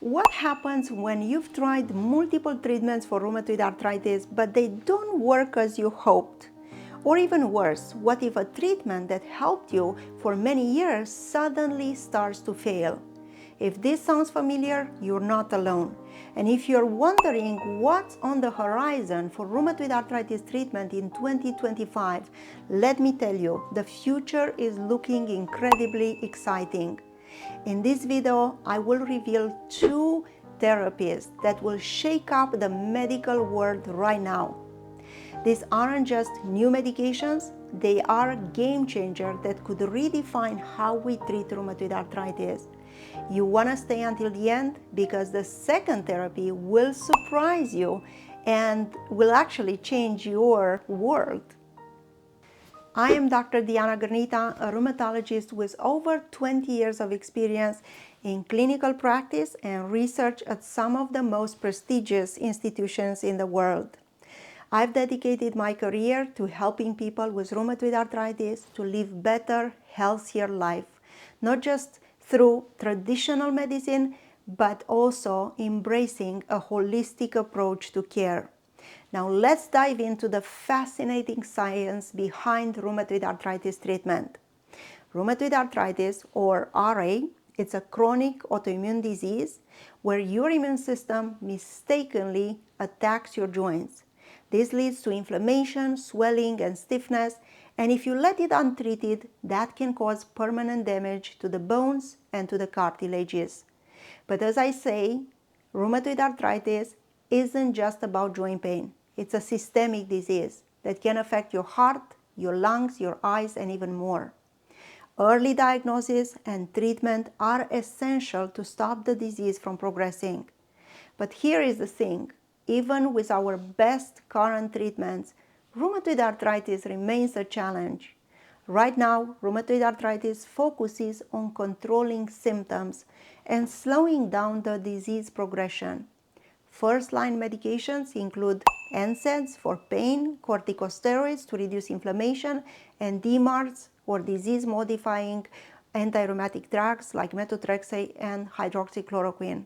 What happens when you've tried multiple treatments for rheumatoid arthritis but they don't work as you hoped? Or even worse, what if a treatment that helped you for many years suddenly starts to fail? If this sounds familiar, you're not alone. And if you're wondering what's on the horizon for rheumatoid arthritis treatment in 2025, let me tell you, the future is looking incredibly exciting. In this video, I will reveal two therapies that will shake up the medical world right now. These aren't just new medications, they are a game changer that could redefine how we treat rheumatoid arthritis. You want to stay until the end because the second therapy will surprise you and will actually change your world. I am Dr. Girnita, a rheumatologist with over 20 years of experience in clinical practice and research at some of the most prestigious institutions in the world. I've dedicated my career to helping people with rheumatoid arthritis to live better, healthier life, not just through traditional medicine, but also embracing a holistic approach to care. Now let's dive into the fascinating science behind rheumatoid arthritis treatment. Rheumatoid arthritis, or RA, it's a chronic autoimmune disease where your immune system mistakenly attacks your joints. This leads to inflammation, swelling, and stiffness, and if you let it untreated, that can cause permanent damage to the bones and to the cartilages. But as I say, rheumatoid arthritis isn't just about joint pain. It's a systemic disease that can affect your heart, your lungs, your eyes, and even more. Early diagnosis and treatment are essential to stop the disease from progressing. But here is the thing, even with our best current treatments, rheumatoid arthritis remains a challenge. Right now, rheumatoid arthritis focuses on controlling symptoms and slowing down the disease progression. First-line medications include NSAIDs for pain, corticosteroids to reduce inflammation, and DMARDs or disease-modifying anti-rheumatic drugs like methotrexate and hydroxychloroquine.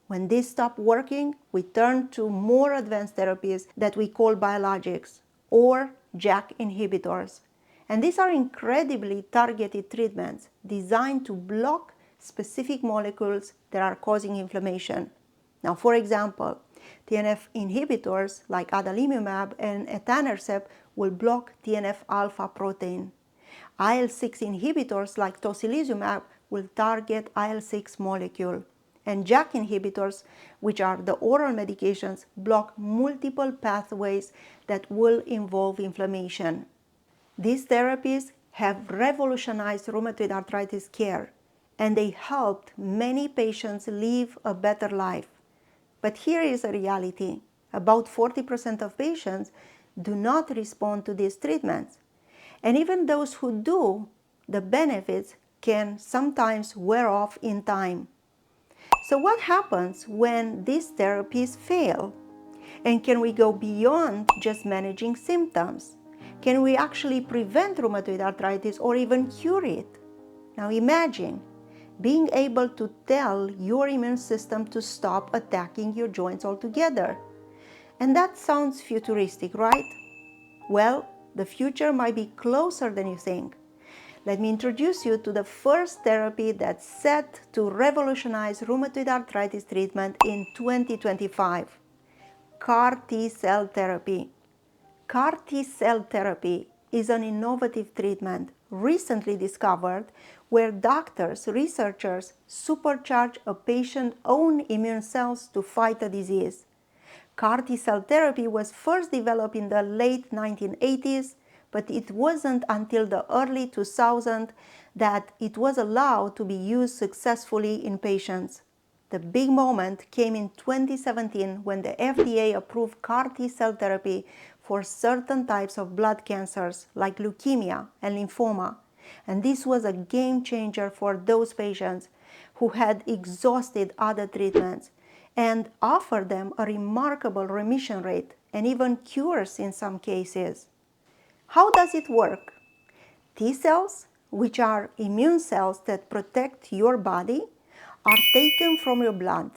When these stop working, we turn to more advanced therapies that we call biologics or JAK inhibitors. And these are incredibly targeted treatments designed to block specific molecules that are causing inflammation. Now, for example, TNF inhibitors like adalimumab and etanercept will block TNF-alpha protein. IL-6 inhibitors like tocilizumab will target IL-6 molecule. And JAK inhibitors, which are the oral medications, block multiple pathways that will involve inflammation. These therapies have revolutionized rheumatoid arthritis care, and they helped many patients live a better life. But here is a reality. About 40% of patients do not respond to these treatments. And even those who do, the benefits can sometimes wear off in time. So what happens when these therapies fail? And can we go beyond just managing symptoms? Can we actually prevent rheumatoid arthritis or even cure it? Now imagine being able to tell your immune system to stop attacking your joints altogether. And that sounds futuristic, right? Well, the future might be closer than you think. Let me introduce you to the first therapy that's set to revolutionize rheumatoid arthritis treatment in 2025, CAR T-cell therapy. CAR T-cell therapy is an innovative treatment recently discovered where doctors, researchers supercharge a patient's own immune cells to fight a disease. CAR T-cell therapy was first developed in the late 1980s, but it wasn't until the early 2000s that it was allowed to be used successfully in patients. The big moment came in 2017 when the FDA approved CAR T-cell therapy for certain types of blood cancers like leukemia and lymphoma. And this was a game changer for those patients who had exhausted other treatments and offered them a remarkable remission rate and even cures in some cases. How does it work? T cells, which are immune cells that protect your body, are taken from your blood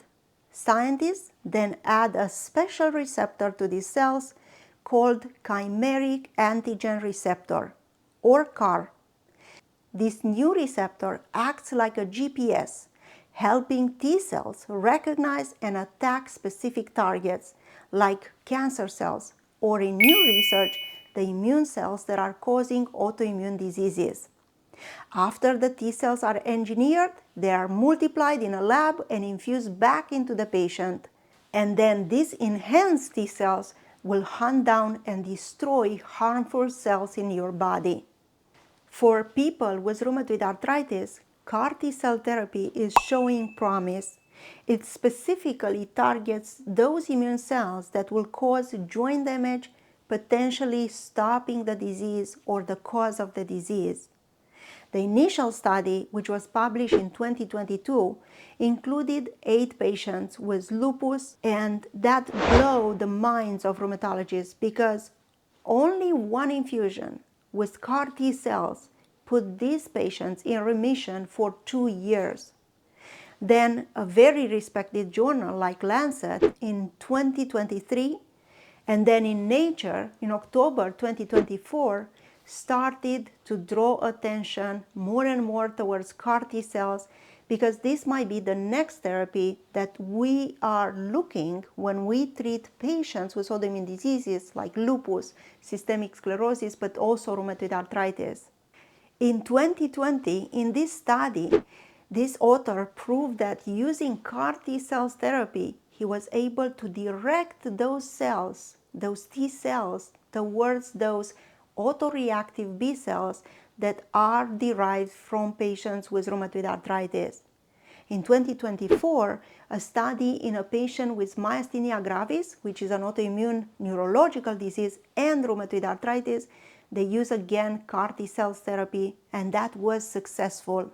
Scientists then add a special receptor to these cells called chimeric antigen receptor, or CAR. This new receptor acts like a GPS, helping T cells recognize and attack specific targets like cancer cells, or in new research, the immune cells that are causing autoimmune diseases. After the T cells are engineered, they are multiplied in a lab and infused back into the patient. And then these enhanced T cells will hunt down and destroy harmful cells in your body. For people with rheumatoid arthritis, CAR T-cell therapy is showing promise. It specifically targets those immune cells that will cause joint damage, potentially stopping the disease or the cause of the disease. The initial study, which was published in 2022, included 8 patients with lupus, and that blew the minds of rheumatologists because only one infusion with CAR T cells put these patients in remission for 2 years. Then a very respected journal like Lancet in 2023, and then in Nature in October 2024, started to draw attention more and more towards CAR T cells, because this might be the next therapy that we are looking when we treat patients with autoimmune diseases like lupus, systemic sclerosis, but also rheumatoid arthritis. In 2020, in this study, this author proved that using CAR T cells therapy, he was able to direct those cells, those T cells, towards those autoreactive B cells that are derived from patients with rheumatoid arthritis. In 2024, a study in a patient with myasthenia gravis, which is an autoimmune neurological disease, and rheumatoid arthritis, they use again CAR T cells therapy, and that was successful.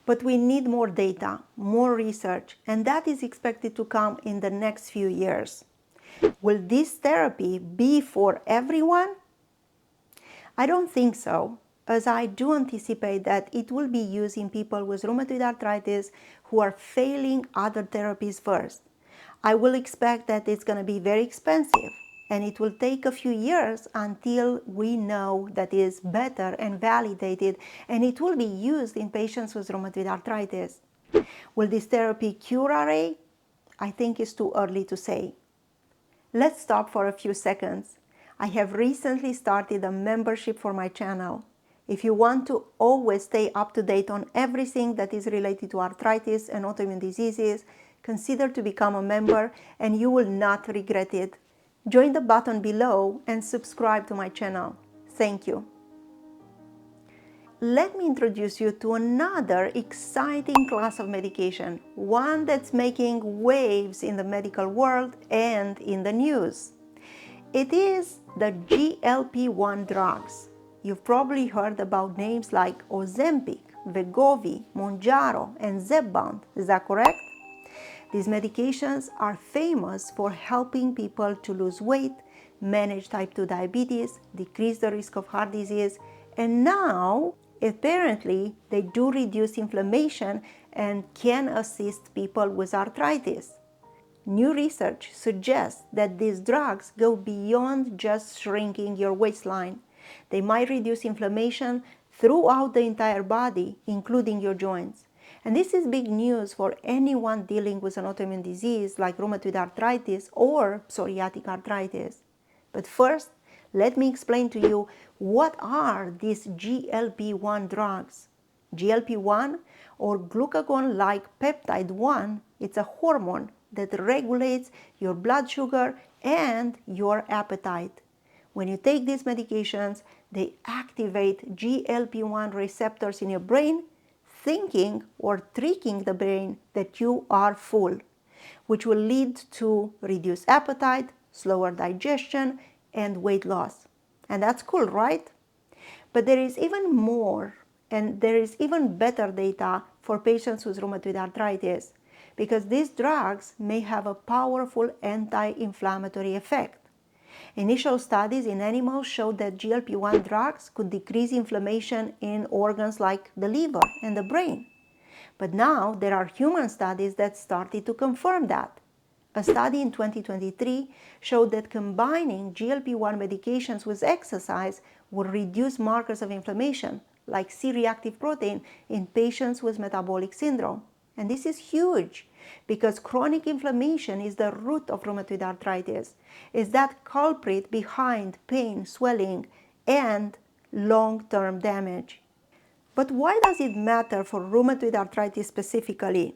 But we need more data, more research, and that is expected to come in the next few years. Will this therapy be for everyone? I don't think so, as I do anticipate that it will be used in people with rheumatoid arthritis who are failing other therapies first. I will expect that it's going to be very expensive, and it will take a few years until we know that it is better and validated, and it will be used in patients with rheumatoid arthritis. Will this therapy cure RA? I think it's too early to say. Let's stop for a few seconds. I have recently started a membership for my channel. If you want to always stay up to date on everything that is related to arthritis and autoimmune diseases, consider to become a member and you will not regret it. Join the button below and subscribe to my channel. Thank you. Let me introduce you to another exciting class of medication, one that's making waves in the medical world and in the news. It is the GLP-1 drugs. You've probably heard about names like Ozempic, Wegovy, Mounjaro, and Zepbound. Is that correct? These medications are famous for helping people to lose weight, manage type 2 diabetes, decrease the risk of heart disease, and now, apparently, they do reduce inflammation and can assist people with arthritis. New research suggests that these drugs go beyond just shrinking your waistline. They might reduce inflammation throughout the entire body, including your joints. And this is big news for anyone dealing with an autoimmune disease like rheumatoid arthritis or psoriatic arthritis. But first, let me explain to you what are these GLP-1 drugs. GLP-1, or glucagon-like peptide 1, it's a hormone that regulates your blood sugar and your appetite. When you take these medications, they activate GLP-1 receptors in your brain, thinking or tricking the brain that you are full, which will lead to reduced appetite, slower digestion, and weight loss. And that's cool, right? But there is even more, and there is even better data for patients with rheumatoid arthritis, because these drugs may have a powerful anti-inflammatory effect. Initial studies in animals showed that GLP-1 drugs could decrease inflammation in organs like the liver and the brain. But now there are human studies that started to confirm that. A study in 2023 showed that combining GLP-1 medications with exercise would reduce markers of inflammation, like C-reactive protein, in patients with metabolic syndrome. And this is huge because chronic inflammation is the root of rheumatoid arthritis. It's that culprit behind pain, swelling, and long-term damage. But why does it matter for rheumatoid arthritis specifically?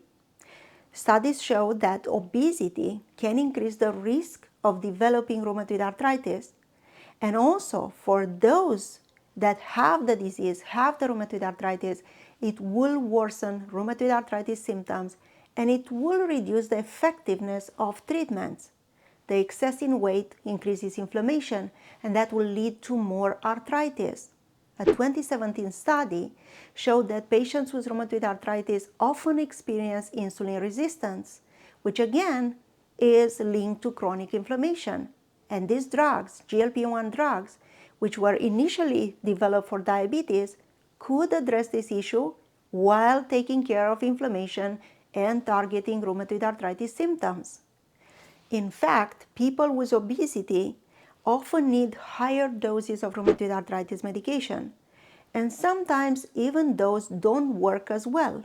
Studies show that obesity can increase the risk of developing rheumatoid arthritis. And also for those that have the disease, have the rheumatoid arthritis, it will worsen rheumatoid arthritis symptoms and it will reduce the effectiveness of treatments. The excess in weight increases inflammation and that will lead to more arthritis. A 2017 study showed that patients with rheumatoid arthritis often experience insulin resistance, which again is linked to chronic inflammation. And these drugs, GLP-1 drugs, which were initially developed for diabetes, could address this issue while taking care of inflammation and targeting rheumatoid arthritis symptoms. In fact, people with obesity often need higher doses of rheumatoid arthritis medication, and sometimes even those don't work as well.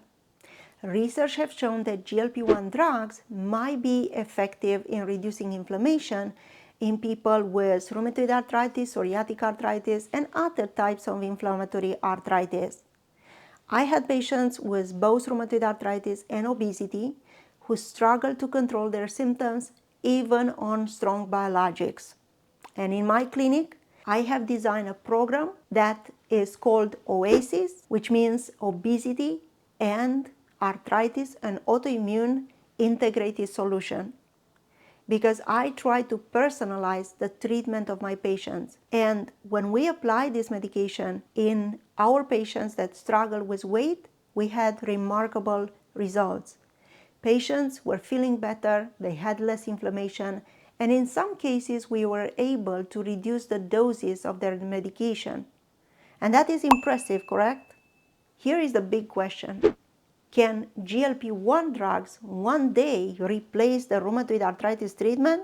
Research has shown that GLP-1 drugs might be effective in reducing inflammation in people with rheumatoid arthritis, psoriatic arthritis, and other types of inflammatory arthritis. I had patients with both rheumatoid arthritis and obesity who struggled to control their symptoms even on strong biologics. And in my clinic, I have designed a program that is called OASIS, which means Obesity and Arthritis and Autoimmune Integrated Solution, because I try to personalize the treatment of my patients. And when we apply this medication in our patients that struggle with weight, we had remarkable results. Patients were feeling better, they had less inflammation, and in some cases we were able to reduce the doses of their medication. And that is impressive, correct? Here is the big question. Can GLP-1 drugs one day replace the rheumatoid arthritis treatment?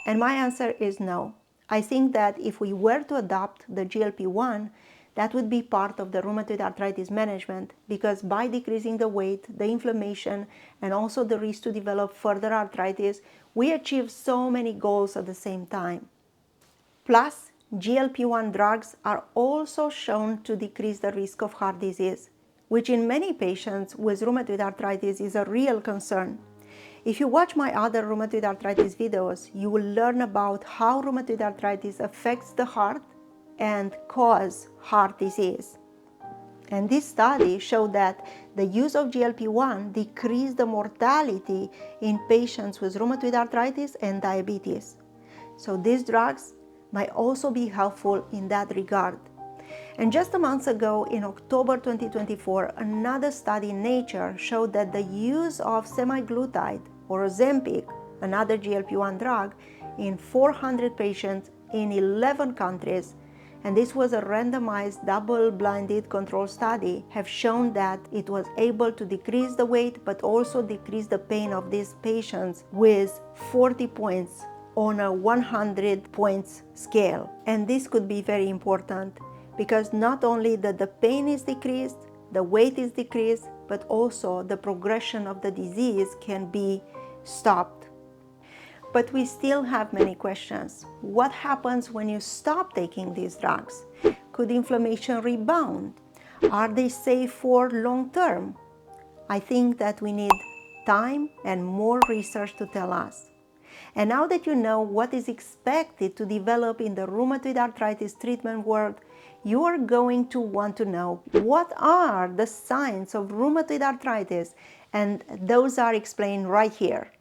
And my answer is no. I think that if we were to adopt the GLP-1, that would be part of the rheumatoid arthritis management, because by decreasing the weight, the inflammation, and also the risk to develop further arthritis, we achieve so many goals at the same time. Plus, GLP-1 drugs are also shown to decrease the risk of heart disease, which in many patients with rheumatoid arthritis is a real concern. If you watch my other rheumatoid arthritis videos, you will learn about how rheumatoid arthritis affects the heart and cause heart disease. And this study showed that the use of GLP-1 decreased the mortality in patients with rheumatoid arthritis and diabetes. So these drugs might also be helpful in that regard. And just a month ago, in October 2024, another study in Nature showed that the use of semaglutide or Ozempic, another GLP-1 drug, in 400 patients in 11 countries, and this was a randomized double-blinded control study, have shown that it was able to decrease the weight but also decrease the pain of these patients with 40 points on a 100 points scale. And this could be very important because not only that the pain is decreased, the weight is decreased, but also the progression of the disease can be stopped. But we still have many questions. What happens when you stop taking these drugs? Could inflammation rebound? Are they safe for long term? I think that we need time and more research to tell us. And now that you know what is expected to develop in the rheumatoid arthritis treatment world, you are going to want to know what are the signs of rheumatoid arthritis, and those are explained right here.